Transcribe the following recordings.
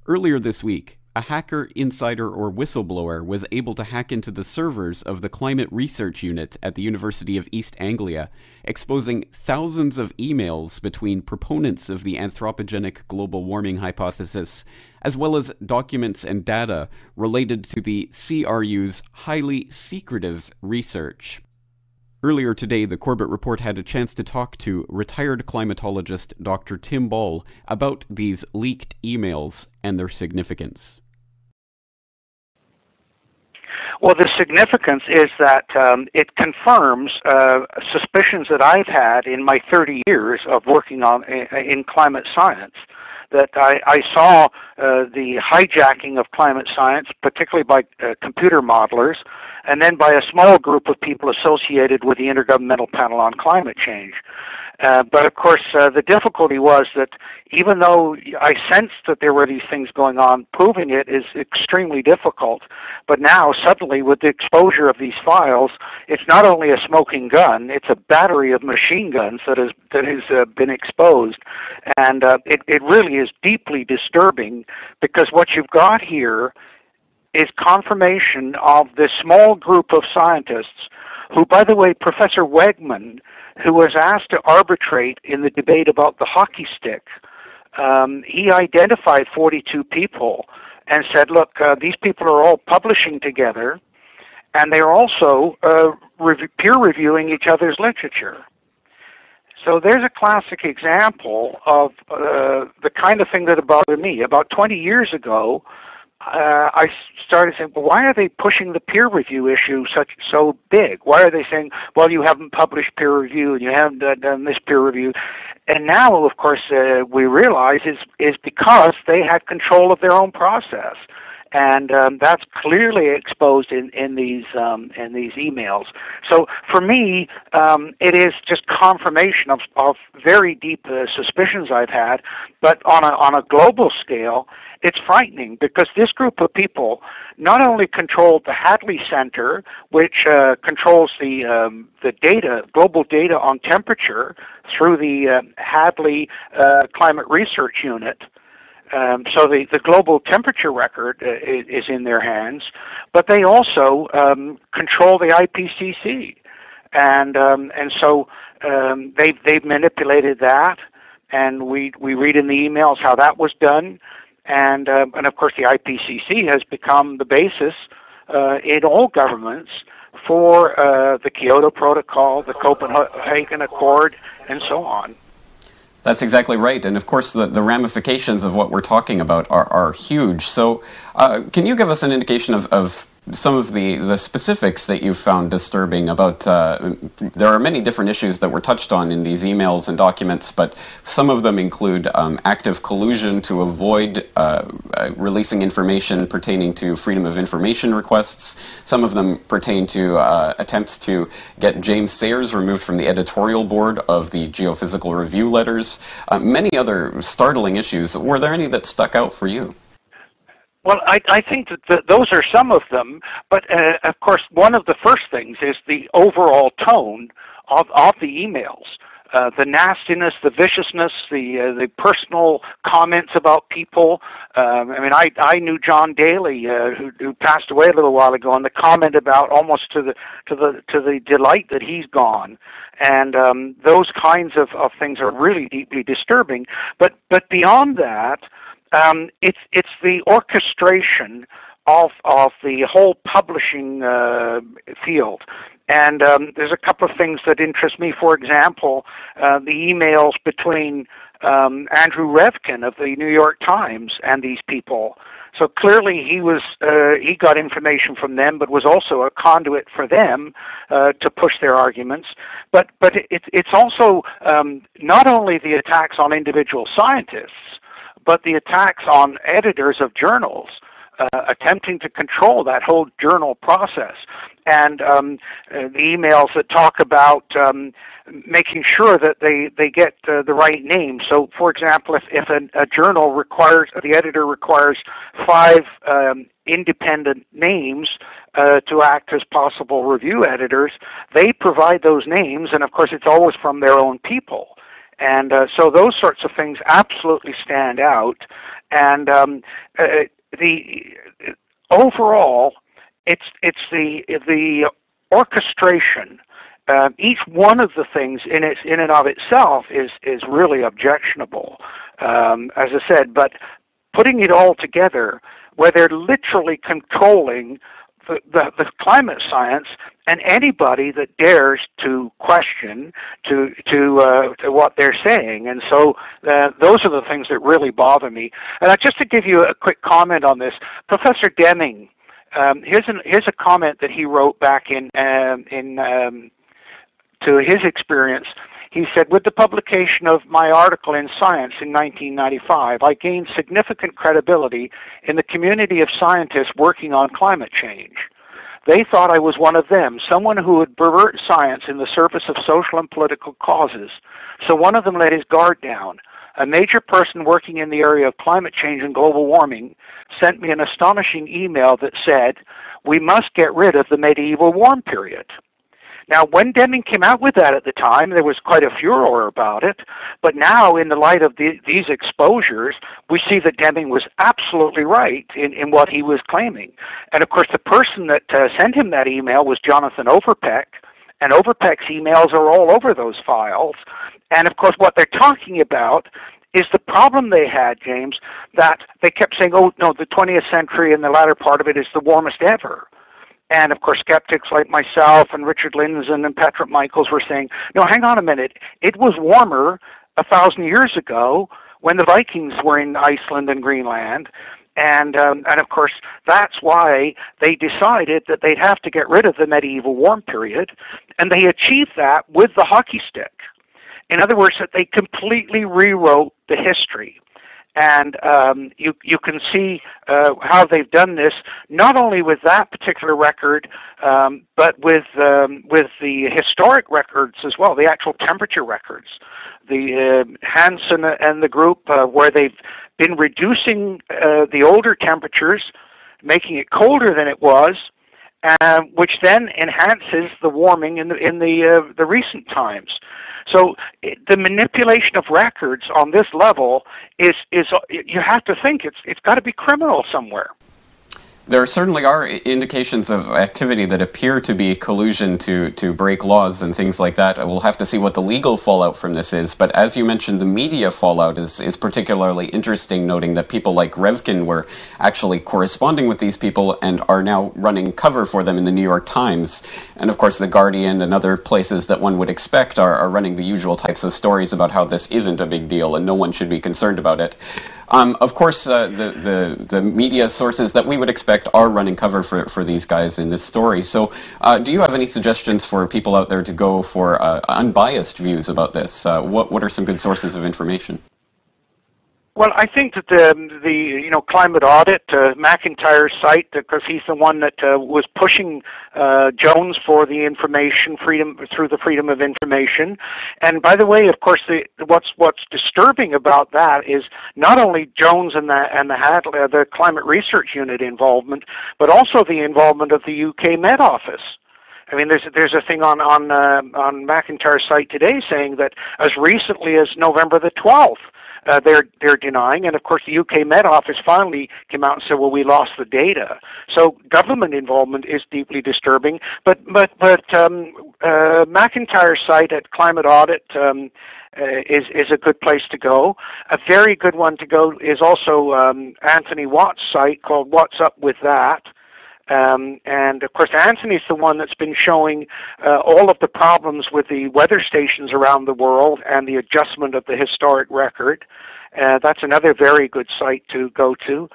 Earlier this week, a hacker, insider, or whistleblower was able to hack into the servers of the Climate Research Unit at the University of East Anglia, exposing thousands of emails between proponents of the anthropogenic global warming hypothesis, as well as documents and data related to the CRU's highly secretive research. Earlier today, the Corbett Report had a chance to talk to retired climatologist Dr. Tim Ball about these leaked emails and their significance. Well, the significance is that it confirms suspicions that I've had in my 30 years of working in climate science. That I saw the hijacking of climate science, particularly by computer modelers, and then by a small group of people associated with the Intergovernmental Panel on Climate Change. But of course, the difficulty was that even though I sensed that there were these things going on, proving it is extremely difficult. But now, suddenly, with the exposure of these files, it's not only a smoking gun, it's a battery of machine guns that has been exposed. And it really is deeply disturbing, because what you've got here is confirmation of this small group of scientists who, by the way, Professor Wegman, who was asked to arbitrate in the debate about the hockey stick, he identified 42 people and said, look, these people are all publishing together, and they're also peer reviewing each other's literature. So there's a classic example of the kind of thing that bothered me. About 20 years ago, I started saying, well, why are they pushing the peer review issue so big? Why are they saying, well, you haven't published peer review and you haven't done this peer review? And now, of course, we realize is because they had control of their own process. And that's clearly exposed in these emails. So for me, it is just confirmation of very deep suspicions I've had. But on a global scale, it's frightening, because this group of people not only controlled the Hadley Center, which controls the data, global data on temperature through the Hadley Climate Research Unit. So the global temperature record is in their hands, but they also control the IPCC, and so they've manipulated that, and we read in the emails how that was done, and of course the IPCC has become the basis in all governments for the Kyoto Protocol, the Copenhagen Accord, and so on. That's exactly right. And of course, the ramifications of what we're talking about are huge. So can you give us an indication of some of the specifics that you found disturbing about, there are many different issues that were touched on in these emails and documents, but some of them include active collusion to avoid releasing information pertaining to freedom of information requests. Some of them pertain to attempts to get James Sayers removed from the editorial board of the Geophysical Review letters. Many other startling issues. Were there any that stuck out for you? Well, I think that those are some of them, but of course one of the first things is the overall tone of the emails. The nastiness, the viciousness, the personal comments about people. I mean, I knew John Daly, who passed away a little while ago, and the comment about almost to the delight that he's gone, and those kinds of things are really deeply disturbing. But beyond that, it's the orchestration of the whole publishing field. And there's a couple of things that interest me. For example, the emails between Andrew Revkin of the New York Times and these people. So clearly he got information from them, but was also a conduit for them to push their arguments. But it's also not only the attacks on individual scientists, but the attacks on editors of journals, attempting to control that whole journal process. And the emails that talk about making sure that they get the right name. So, for example, if a journal requires, the editor requires 5 independent names to act as possible review editors, they provide those names, and of course it's always from their own people. And so those sorts of things absolutely stand out. And the overall, it's the orchestration. Each one of the things in and of itself is really objectionable, as I said. But putting it all together, where they're literally controlling the climate science, and anybody that dares to question to what they're saying. And so those are the things that really bother me. And just to give you a quick comment on this, Professor Deming, here's a comment that he wrote back in to his experience. He said, with the publication of my article in Science in 1995, I gained significant credibility in the community of scientists working on climate change. They thought I was one of them, someone who would pervert science in the service of social and political causes. So one of them let his guard down. A major person working in the area of climate change and global warming sent me an astonishing email that said, we must get rid of the medieval warm period. Now, when Deming came out with that at the time, there was quite a furor about it. But now, in the light of these exposures, we see that Deming was absolutely right in what he was claiming. And, of course, the person that sent him that email was Jonathan Overpeck. And Overpeck's emails are all over those files. And, of course, what they're talking about is the problem they had, James, that they kept saying, oh, no, the 20th century and the latter part of it is the warmest ever. And, of course, skeptics like myself and Richard Lindzen and Patrick Michaels were saying, no, hang on a minute. It was warmer 1,000 years ago when the Vikings were in Iceland and Greenland. And of course, that's why they decided that they'd have to get rid of the medieval warm period. And they achieved that with the hockey stick. In other words, that they completely rewrote the history. And you can see how they've done this, not only with that particular record, but with the historic records as well, the actual temperature records. The Hansen and the group, where they've been reducing the older temperatures, making it colder than it was, which then enhances the warming in the recent times. So the manipulation of records on this level is you have to think it's got to be criminal somewhere. There certainly are indications of activity that appear to be collusion to break laws and things like that. We'll have to see what the legal fallout from this is. But as you mentioned, the media fallout is particularly interesting, noting that people like Revkin were actually corresponding with these people and are now running cover for them in the New York Times. And of course, The Guardian and other places that one would expect are running the usual types of stories about how this isn't a big deal and no one should be concerned about it. Of course, the media sources that we would expect are running cover for these guys in this story. So do you have any suggestions for people out there to go for unbiased views about this? What are some good sources of information? Well, I think that the Climate Audit, McIntyre's site, because he's the one that was pushing Jones for the information freedom through the Freedom of Information. And by the way, of course, what's disturbing about that is not only Jones and the Climate Research Unit involvement, but also the involvement of the UK Met Office. I mean, there's a thing on McIntyre's site today saying that as recently as November the 12th. They're denying, and of course the UK Met Office finally came out and said, "Well, we lost the data." So government involvement is deeply disturbing. But McIntyre's site at Climate Audit is a good place to go. A very good one to go is also Anthony Watt's site called "What's Up With That." And of course, Anthony's the one that's been showing all of the problems with the weather stations around the world and the adjustment of the historic record. That's another very good site to go to.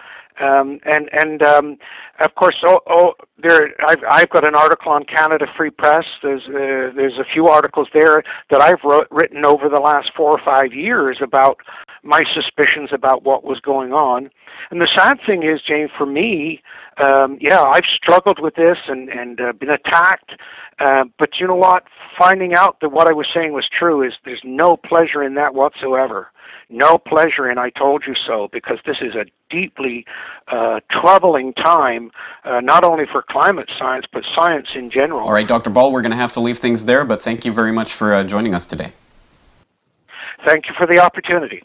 Of course, I've got an article on Canada Free Press. There's a few articles there that I've written over the last 4 or 5 years about my suspicions about what was going on. And the sad thing is, Jane, for me, I've struggled with this and been attacked. But you know what? Finding out that what I was saying was true there's no pleasure in that whatsoever. No pleasure in I told you so, because this is a deeply troubling time, not only for climate science, but science in general. All right, Dr. Ball, we're going to have to leave things there, but thank you very much for joining us today. Thank you for the opportunity.